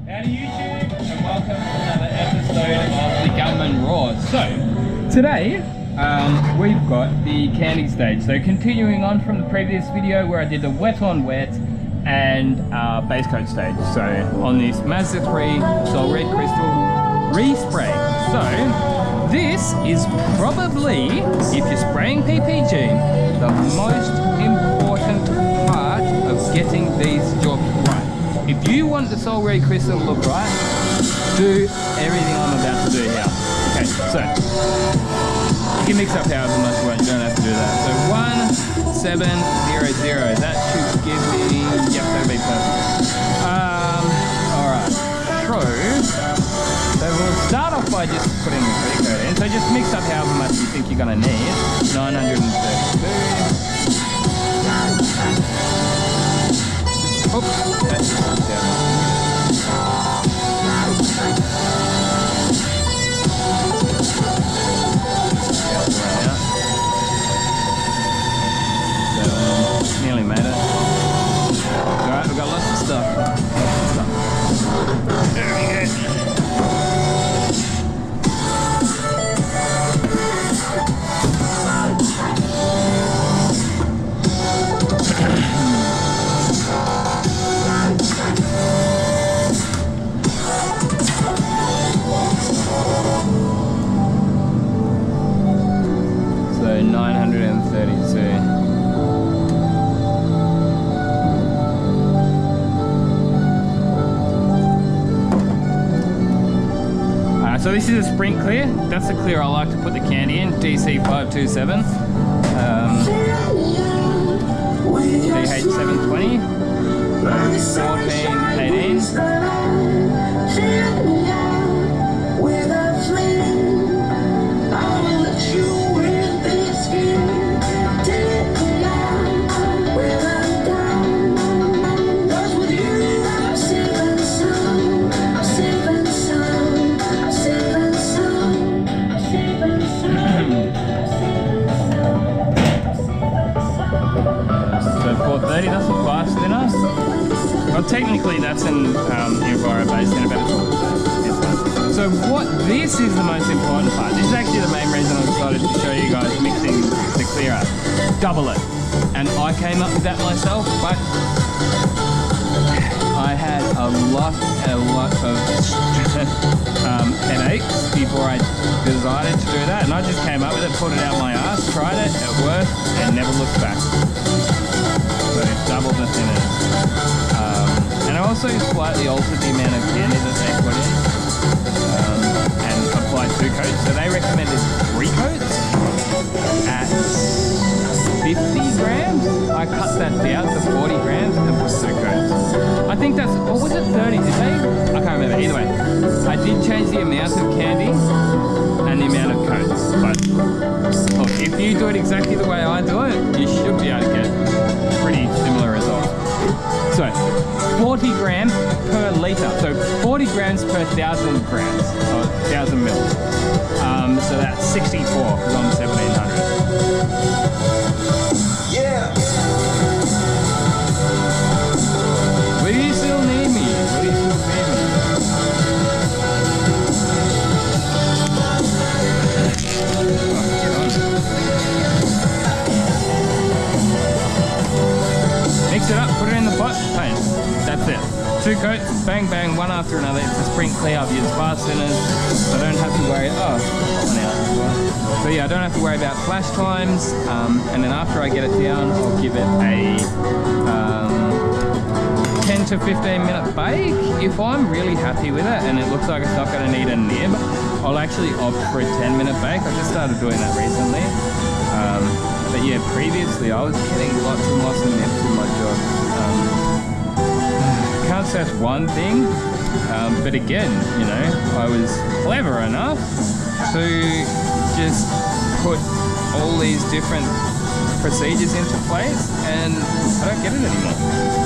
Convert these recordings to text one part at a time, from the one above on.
Howdy YouTube, and welcome to another episode of the Gunman Raw. So, today we've got the candy stage. So continuing on from the previous video where I did the wet on wet and base coat stage. So on this Mazda 3 Sol Red Crystal Respray. So this is probably, if you're spraying PPG, the most important part of getting these jobs right. If you want the Sol Red Crystal to look right, do everything I'm about to do here. Okay, so you can mix up however much you want, you don't have to do that. So 1700, that should give me, yep, that'll be perfect. Alright, so we'll start off by just putting the clear coat in. So just mix up however much you think you're going to need. 932. Oops, that's down. Nearly made it. Alright, we've got lots of stuff. There we go. So 932. So this is a sprint clear. That's the clear I like to put the candy in. DC 527, DH 720, 1418. That's a fast thinner. Well, technically that's an Enviro-based thinner, but it's fine. So this is the most important part. This is actually the main reason I decided to show you guys mixing the clear up. Double it. And I came up with that myself, but I had a lot of headaches before I decided to do that. And I just came up with it, put it out my ass, tried it, it worked, and never looked back. So double the thinners. And I also slightly altered the amount of candy that they put in and applied 2 coats. So they recommended 3 coats at 50 grams. I cut that down to 40 grams and put 2 coats. I think that's, or was it 30? Did they? I can't remember. Either way, I did change the amount of candy and the amount of coats. But look, if you do it exactly the way I do it, you should be able to get pretty similar results. So 40 grams per litre, so 40 grams per 1,000 grams, or 1,000 mils. So that's 64 because I'm 1,700. Yeah. Will you still need me? Will you still need me? Mix it up, put it in the pot, paint. That's it. 2 coats, bang bang, one after another. It's a sprint clear. I've used fast thinners. I don't have to worry. Oh, one out as well. So yeah, I don't have to worry about flash times. And then after I get it down, I'll give it a 10 to 15 minute bake. If I'm really happy with it and it looks like it's not going to need a nib, I'll actually opt for a 10-minute bake. I just started doing that recently. But yeah, previously I was getting lots and lots of nibs in my job. Can't say that's one thing, but again, you know, I was clever enough to just put all these different procedures into place, and I don't get it anymore.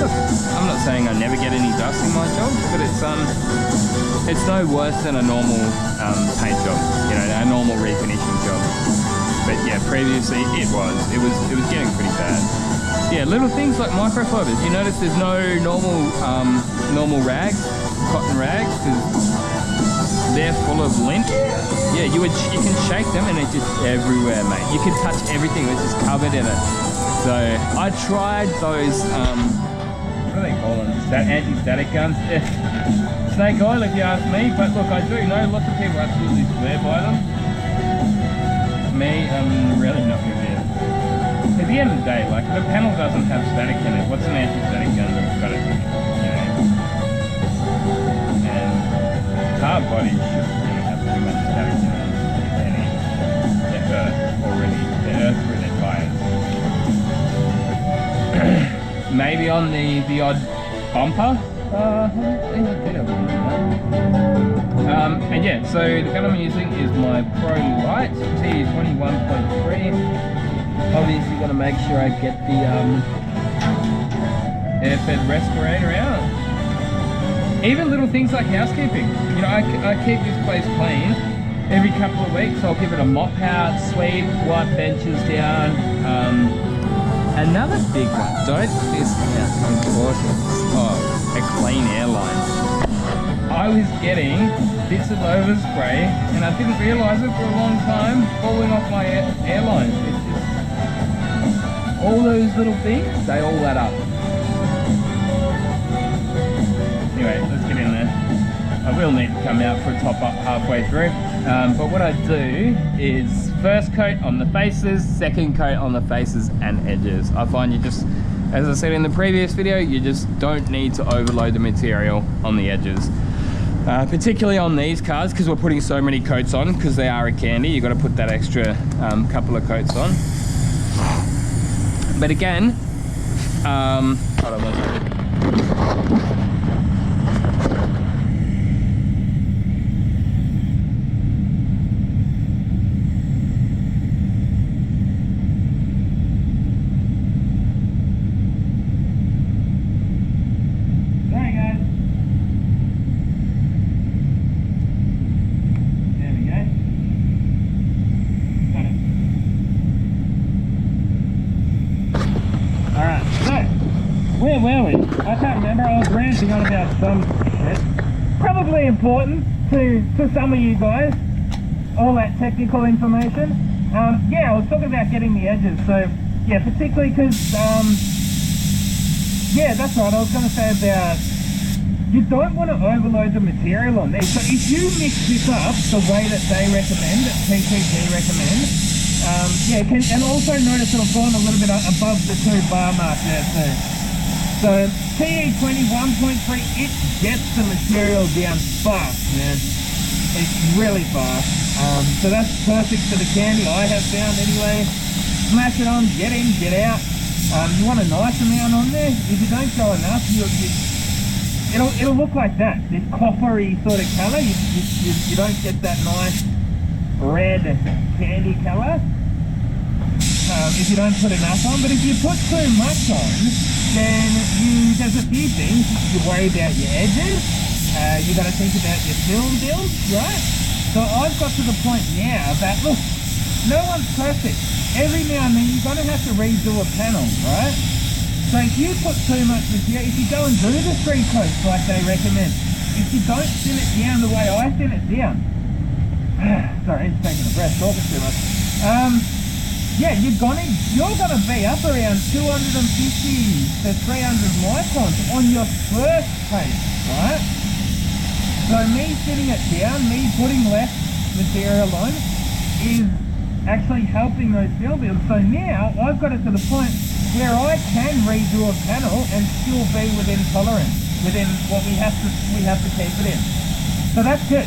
Look, I'm not saying I never get any dust in my job, but it's no worse than a normal paint job, you know, a normal refinishing job. But yeah, previously it was getting pretty bad. Yeah, little things like microfibers. You notice there's no normal rags. cotton rags because they're full of lint. Yeah, you can shake them and it's just everywhere, mate. You can touch everything, it's just covered in it. So I tried those, what do they call them? Anti-static guns. Snake oil, if you ask me. But look, I do know lots of people absolutely swear by them. Me, I'm really not good at it. At the end of the day, like, the panel doesn't have static in it. What's an anti-static gun that's got it, you know? And car bodies shouldn't really have too much static in it, if any. They're earth already. They're earth through their tires. Maybe on the odd bumper. And yeah, so the gun I'm using is my Pro Light T21.3. Obviously got to make sure I get the air-fed respirator out. Even little things like housekeeping. You know, I keep this place clean. Every couple of weeks I'll give it a mop out, sweep, wipe benches down. Another big one, don't discount importance of a clean airline. I was getting bits of overspray and I didn't realise it for a long time falling off my airline. It's just, all those little things, they all add up. Anyway, let's get in there. I will need to come out for a top up halfway through. But what I do is first coat on the faces, second coat on the faces and edges. I find you just, as I said in the previous video, you just don't need to overload the material on the edges. Particularly on these cars, because we're putting so many coats on, because they are a candy, you've got to put that extra couple of coats on. But again, hold on one second. Where were we? I can't remember. I was ranting on about some shit. Probably important to some of you guys. All that technical information. Yeah, I was talking about getting the edges. So, yeah, particularly because, yeah, that's right. I was going to say about, you don't want to overload the material on these. So if you mix this up the way that they recommend, that PPG recommend, yeah, and also notice that I've gone a little bit above the 2 bar mark there too. So TE21.3, it gets the material down fast, man. It's really fast. So that's perfect for the candy, I have found anyway. Smash it on, get in, get out. You want a nice amount on there. If you don't go enough, it'll look like that. This coppery sort of colour. You don't get that nice red candy colour if you don't put enough on. But if you put too much on, then there's a few things. You worry about your edges, you got to think about your film build, right? So I've got to the point now that, look, no one's perfect. Every now and then you're going to have to redo a panel, right? So if you put too much material, if you go and do the 3 coats like they recommend, if you don't thin it down the way I thin it down, sorry, I'm taking a breath, talking too much. Yeah, you're gonna be up around 250 to 300 microns on your first coat, right? So me thinning it down, me putting less material on, is actually helping those fill builds. So now I've got it to the point where I can redo a panel and still be within tolerance, within what we have to keep it in. So that's good.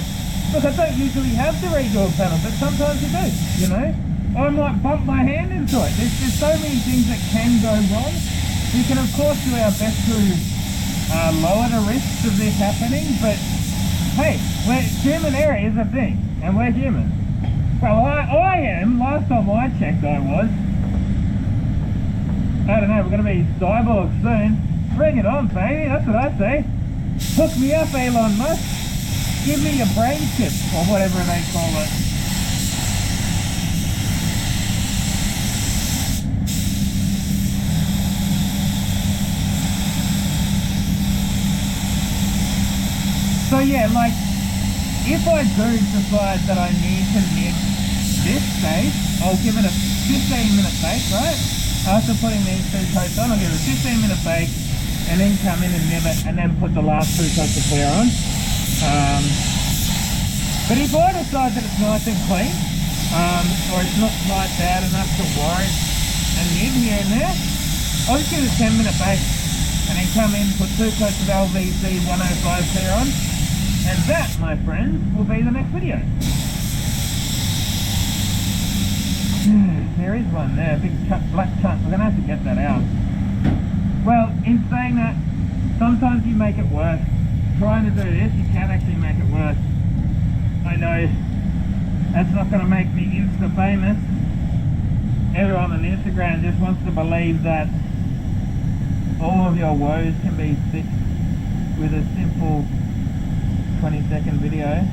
Look, I don't usually have to redo a panel, but sometimes you do, you know? I might bump my hand into it. There's so many things that can go wrong. We can of course do our best to lower the risks of this happening, but hey, human error is a thing, and we're human. Well, I am. Last time I checked I was. I don't know, we're going to be cyborgs soon. Bring it on, baby, that's what I say. Hook me up, Elon Musk. Give me your brain chip, or whatever they call it. So yeah, like, if I do decide that I need to nib this stage, I'll give it a 15-minute bake, right? After putting these 2 coats on, I'll give it a 15-minute bake, and then come in and nib it, and then put the last 2 coats of clear on. But if I decide that it's nice and clean, or it's not quite bad enough to warrant a nib here and there, I'll just give it a 10-minute bake, and then come in, put 2 coats of LVC 105 clear on, and that, my friends, will be the next video. There is one there, a big black chunk. We're going to have to get that out. Well, in saying that, sometimes you make it worse. Trying to do this, you can actually make it worse. I know that's not going to make me Insta famous. Everyone on Instagram just wants to believe that all of your woes can be fixed with a simple 20-second video.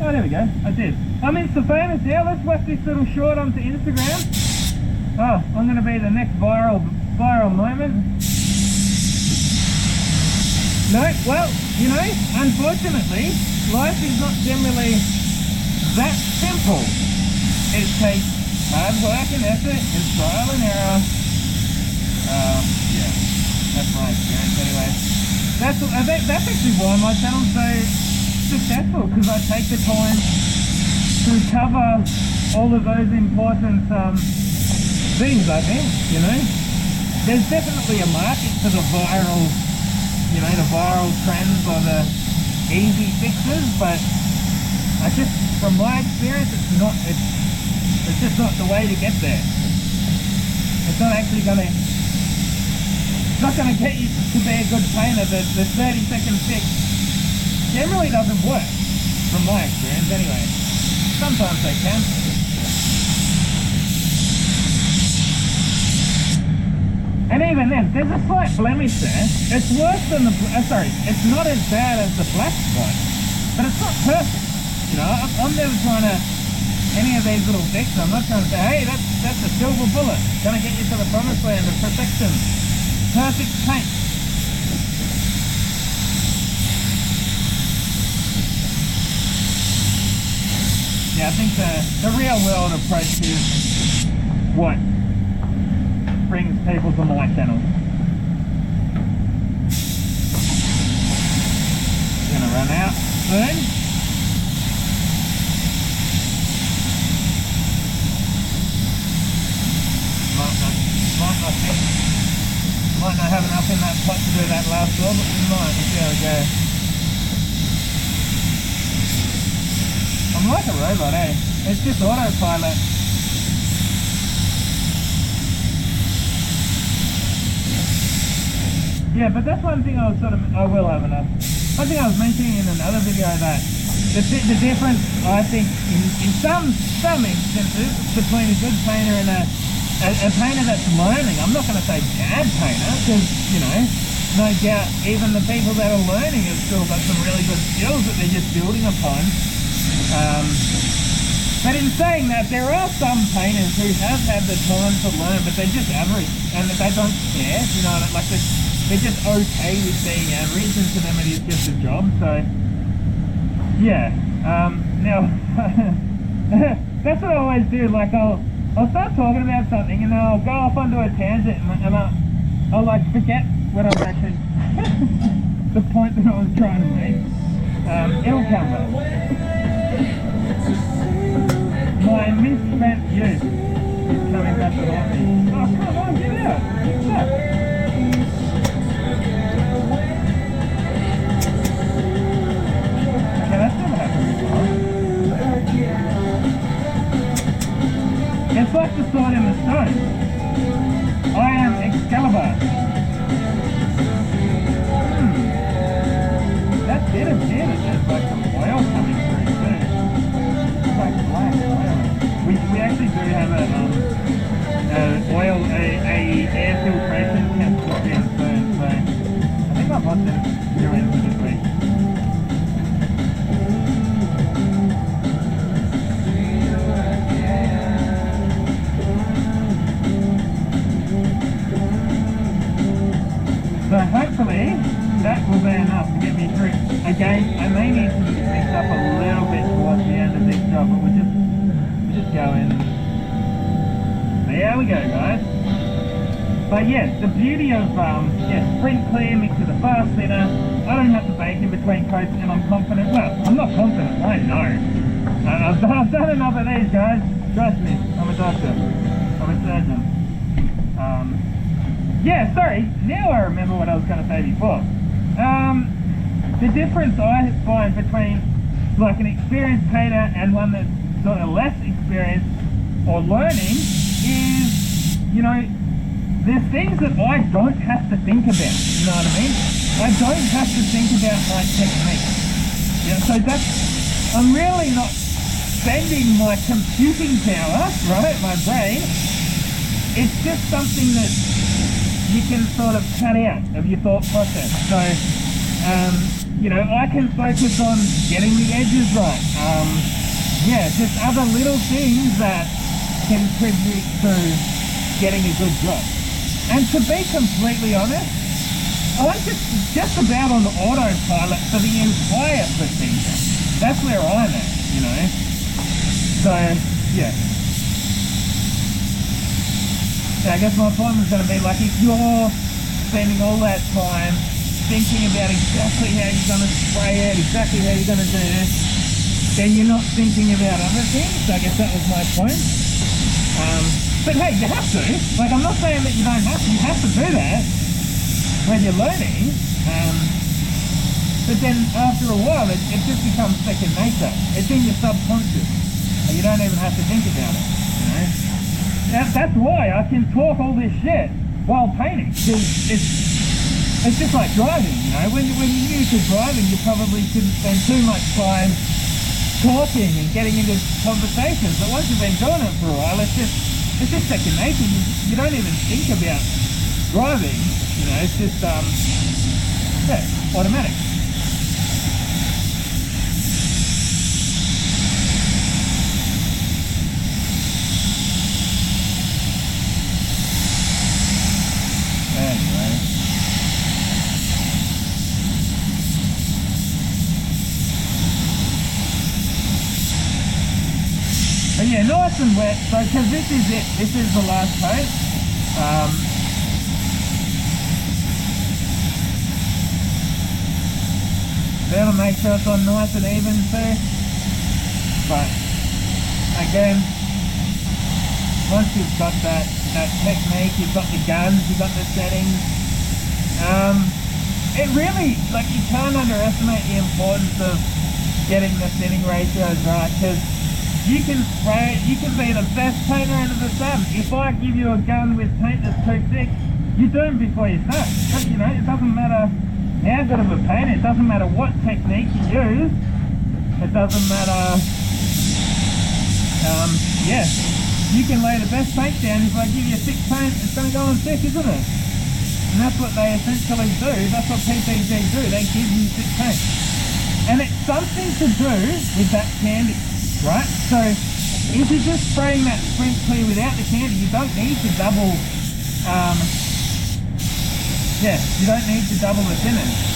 Oh, there we go. I did. I'm Insta famous. Yeah, let's whack this little short onto Instagram. Oh, I'm going to be the next viral moment. No, well, you know, unfortunately, life is not generally that simple. It takes hard work and effort and trial and error. Yeah, that's my experience anyway. That's actually why my channel's so successful, because I take the time to cover all of those important things, I think, you know. There's definitely a market for the viral, you know, the viral trends or the easy fixes, but I just, from my experience, it's just not the way to get there. It's not actually gonna, it's not gonna get you to be a good painter. The 30-second fix generally doesn't work, from my experience anyway. Sometimes they can. And even then, there's a slight blemish there. It's worse than the, it's not as bad as the black spot, but it's not perfect. You know, I'm never trying to, any of these little fixes, I'm not trying to say, hey, that's a silver bullet, gonna get you to the promised land of perfection. Perfect paint. Yeah, I think the real world approach is what brings people to my channel. Gonna run out soon. Might not have enough in that pot to do that last job, but we might. Let's see how we go. I'm like a robot, eh? It's just autopilot. Yeah, but that's one thing I will have enough. One thing I was mentioning in another video, that the difference, I think, in some instances between a good painter and a painter that's learning. I'm not going to say bad painter, because, you know, no doubt even the people that are learning have still got some really good skills that they're just building upon. But in saying that, there are some painters who have had the time to learn, but they're just average, and they don't care, you know, like they're just okay with being average, and to them it is just a job. So yeah, now that's what I always do. Like I'll start talking about something, and then I'll go off onto a tangent, and I'll like forget what I was actually the point that I was trying to make. It'll come back. My misspent youth is coming back to haunt me. Oh, come on, get out! What's up? Okay, that's never happened before. It's like the sword in the stone. I am Excalibur. That's it again. There's like some oil coming through too. It's like black oil. We actually do have a air filtration test put in soon, so I think I've got them due in for this week. So hopefully that will be enough to get me through a Again, I may need to mix up a little bit towards the end of this job, but we'll just go in. There we go, guys. But yes, the beauty of sprint clear mixed with a fast thinner, I don't have to bake in between coats, and I'm confident. Well, I'm not confident, I know. I've done enough of these, guys. Trust me, I'm a doctor. I'm a surgeon. Yeah, sorry, now I remember what I was going to say before. The difference I find between like an experienced painter and one that's sort of less experienced or learning is, you know, there's things that I don't have to think about, you know what I mean? I don't have to think about my technique. Yeah, so I'm really not spending my computing power, right, my brain. It's just something that you can sort of cut out of your thought process. So, you know, I can focus on getting the edges right. Yeah, just other little things that contribute to getting a good job. And to be completely honest, I'm just about on the autopilot for the entire procedure. That's where I'm at, you know. So, yeah. I guess my point was going to be like, if you're spending all that time thinking about exactly how you're going to spray it, exactly how you're going to do this, then you're not thinking about other things. I guess that was my point. But hey, you have to. Like, I'm not saying that you don't have to. You have to do that when you're learning. But then after a while, it just becomes second nature. It's in your subconscious. And you don't even have to think about it, you know? That's why I can talk all this shit while painting. Because it's just like driving, you know? When you're new to driving, you probably shouldn't spend too much time talking and getting into conversations. But once you've been doing it for a while, it's just second nature. You don't even think about driving, you know? It's just, yeah, automatic. But yeah, nice and wet. So, because this is it. This is the last coat. That'll make sure it's on nice and even too. But again, once you've got that technique, you've got the guns, you've got the settings. It really, like, you can't underestimate the importance of getting the thinning ratios right, because you can spray it, you can be the best painter under the sun. If I give you a gun with paint that's too thick, you're doomed before you start. But, you know, it doesn't matter how good of a painter, it doesn't matter what technique you use, it doesn't matter, yeah, you can lay the best paint down. If I give you a thick paint, it's going to go on thick, isn't it? And that's what they essentially do, that's what PPG do, they give you thick paint. And it's something to do with that candy, right? So if you're just spraying that sprint clear without the candy, you don't need to double, yeah, you don't need to double the thinners.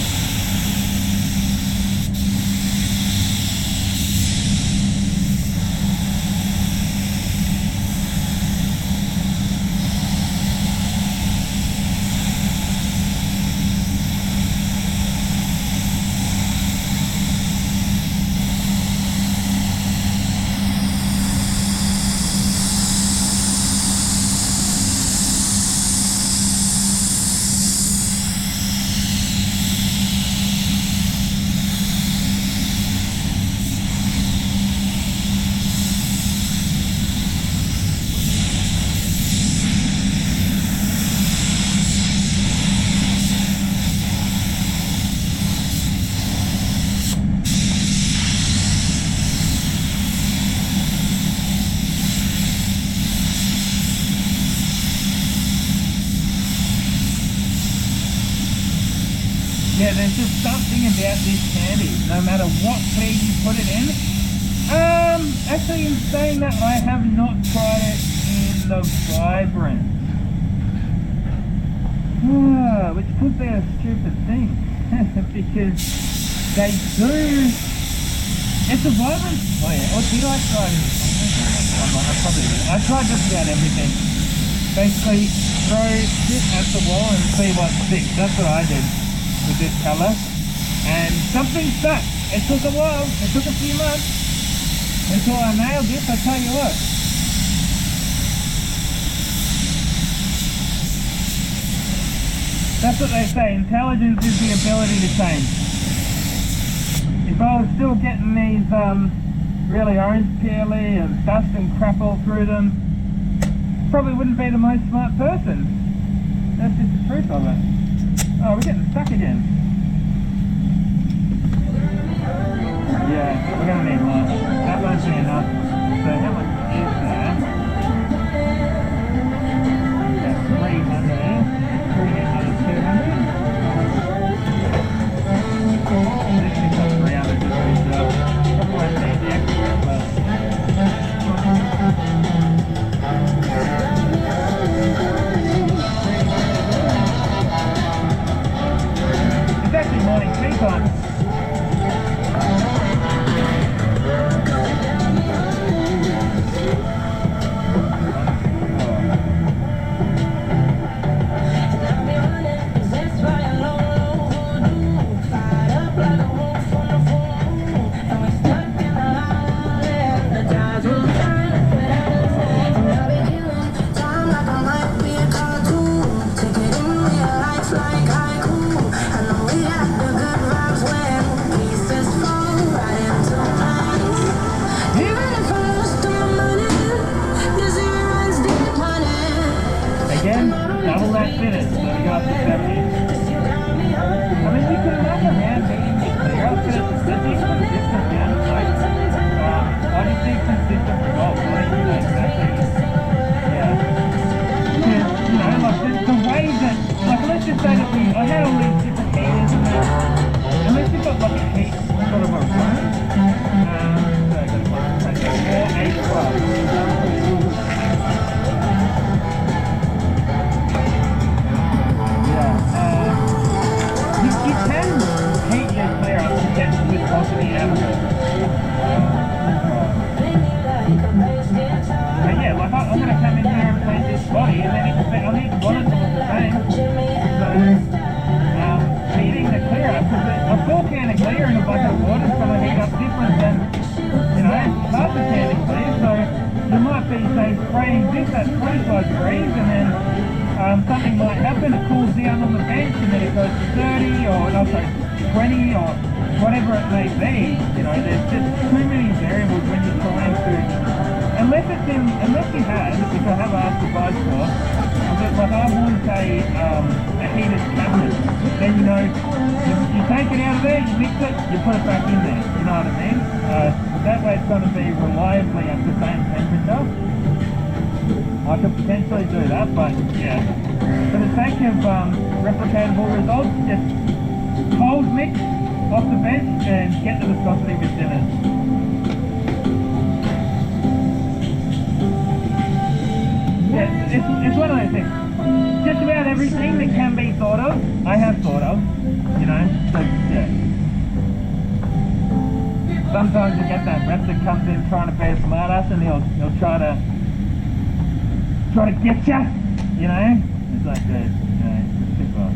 Yeah, there's just something about this candy, no matter what clear you put it in. Actually, in saying that, I have not tried it in the Vibrant. Which could be a stupid thing, because they do. It's a vibrant. Oh yeah. Or did I try? I probably did. I tried just about everything. Basically, throw this at the wall and see what sticks. That's what I did with this colour. And something stuck. It took a while. It took a few months until I nailed this. I tell you what. That's what they say. Intelligence is the ability to change. If I was still getting these really orange peely and dust and crap all through them, probably wouldn't be the most smart person. That's just the truth of it. Oh, we're getting stuck again. Yeah, we're going to need more. That won't be enough. So how much is there? That's 300. 300 is 200. This becomes 300 just for yourself. Probably won't need the extra, but... It's actually morning tea time. Double that finish, so we go up to 70. I mean, you can imagine man beating me clear up, but it's consistent down the like, I just think consistent results. I think you know exactly. Yeah. Because, you know, like the way that, like let's just say that I had all these different heaters and that, unless you've got like a heat sort of a room, so I've got to take that 4, 8, 12. You can heat your clear up to get viscosity out of it. But yeah, like I'm going to come in here and paint this body and then I need to want it to look the same. So, heating the clear up, because a full can of clear in a bucket of water is going to heat up different than, you know, half a can of clear. So you might be, say, spraying this at 25 degrees and then something might happen, it cools down on the bench and then it goes to 30 or no, sorry, 20 or whatever it may be. You know, there's just too many variables when you're trying to, unless you have, which I have asked the guys for, like I want a heated cabinet, then you know, you take it out of there, you mix it, you put it back in there, you know what I mean? That way it's going to be reliably at the same temperature. I could potentially do that, but yeah. For the sake of replicatable results, just cold mix off the bench and get the viscosity within it. Yeah, it's one of those things. Just about everything that can be thought of, I have thought of, you know, so yeah. Sometimes you get that rep that comes in trying to be a smart ass and he'll try to get ya, you know? It's like that, you know, it's too far.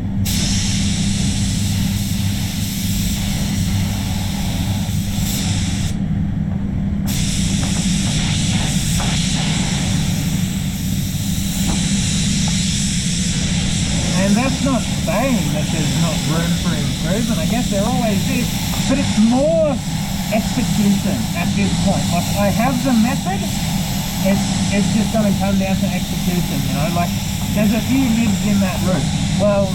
And that's not saying that there's not room for improvement. I guess there always is, but it's more execution at this point. Like I have the method. It's just going to come down to execution, you know, like there's a few nibs in that route. Well,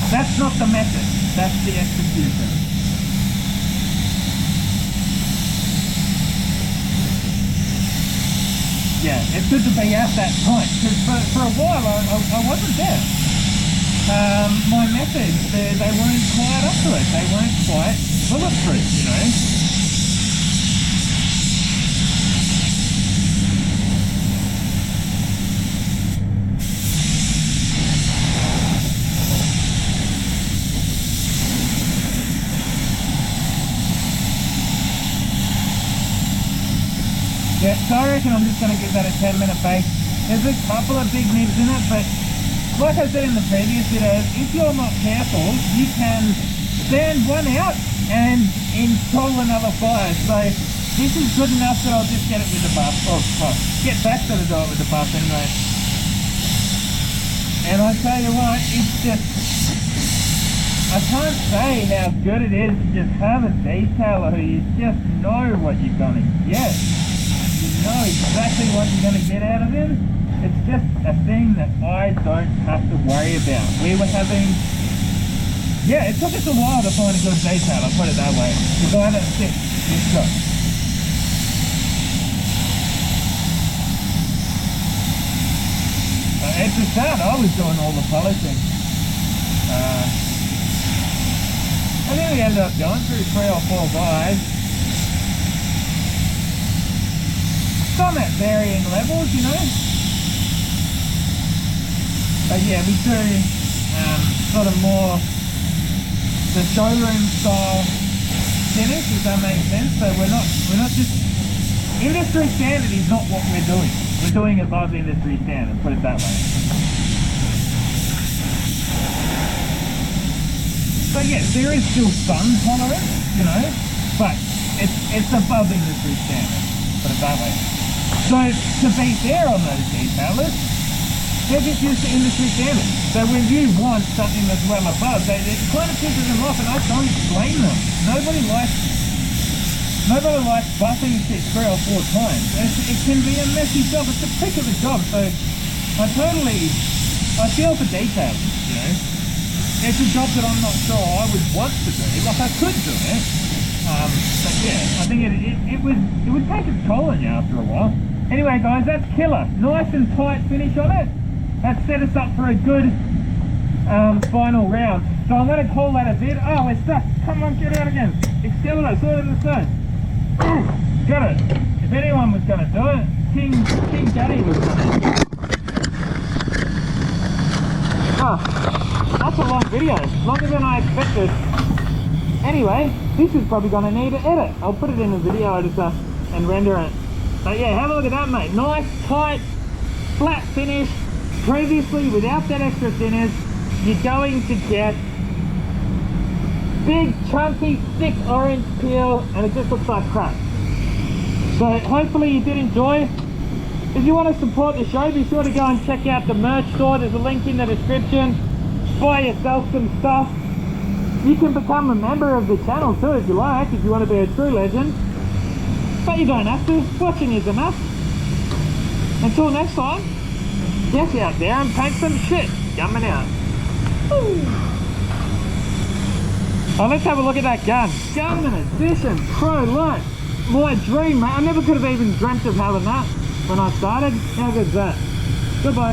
that's not the method, that's the execution. Yeah, it's good to be at that point, because for a while I wasn't there. My methods, they weren't quite up to it, they weren't quite bulletproof, you know. Yeah, so I reckon I'm just going to give that a 10-minute bake. There's a couple of big nibs in it, but like I said in the previous videos, if you're not careful, you can stand one out and install another fire. So this is good enough that I'll just get it with the buff. Get back to the door with the buff anyway. And I tell you what, it's just, I can't say how good it is to just have a detailer who you just know what you're going to get. You know exactly what you're going to get out of him. It's just a thing that I don't have to worry about. We were having, yeah, it took us a while to find a good detailer, put it that way. The guy that fits this job. At the start, I was doing all the polishing. And then we ended up going through 3 or 4 guys. Some at varying levels, you know. But yeah, we do sort of more the showroom style finish, if that makes sense. So we're not just, industry standard is not what we're doing. We're doing above industry standard, put it that way. So yes, there is still some tolerance, you know, but it's above industry standard, put it that way. So to be fair on those detailers, they're just used to industry standard. So when you want something that's well above, it kind of pisses them off, and I don't blame them. Nobody likes buffing shit 3 or 4 times. It can be a messy job. It's a prick of a job. So I feel for details, you know. It's a job that I'm not sure I would want to do. Like, I could do it. But yeah, I think it would take its toll on you after a while. Anyway guys, that's killer. Nice and tight finish on it. That set us up for a good final round. So I'm going to call that a vid. Oh, we're stuck. Come on, get out again. Excalibur, sort of the same. Got it. If anyone was going to do it, King Daddy was going to. Oh, that's a long video. Longer than I expected. Anyway, this is probably going to need an edit. I'll put it in the video editor and render it. But yeah, have a look at that, mate. Nice, tight, flat finish. Previously, without that extra thinners, you're going to get big, chunky, thick orange peel, and it just looks like crap. So hopefully you did enjoy. If you want to support the show, be sure to go and check out the merch store. There's a link in the description. Buy yourself some stuff. You can become a member of the channel too if you like, if you want to be a true legend. But you don't have to. Watching is enough. Until next time, get out there and paint some shit. Gunman out. Oh, let's have a look at that gun. Gunman Edition Pro Light. My dream, mate. I never could have even dreamt of having that when I started. How good's that? Goodbye.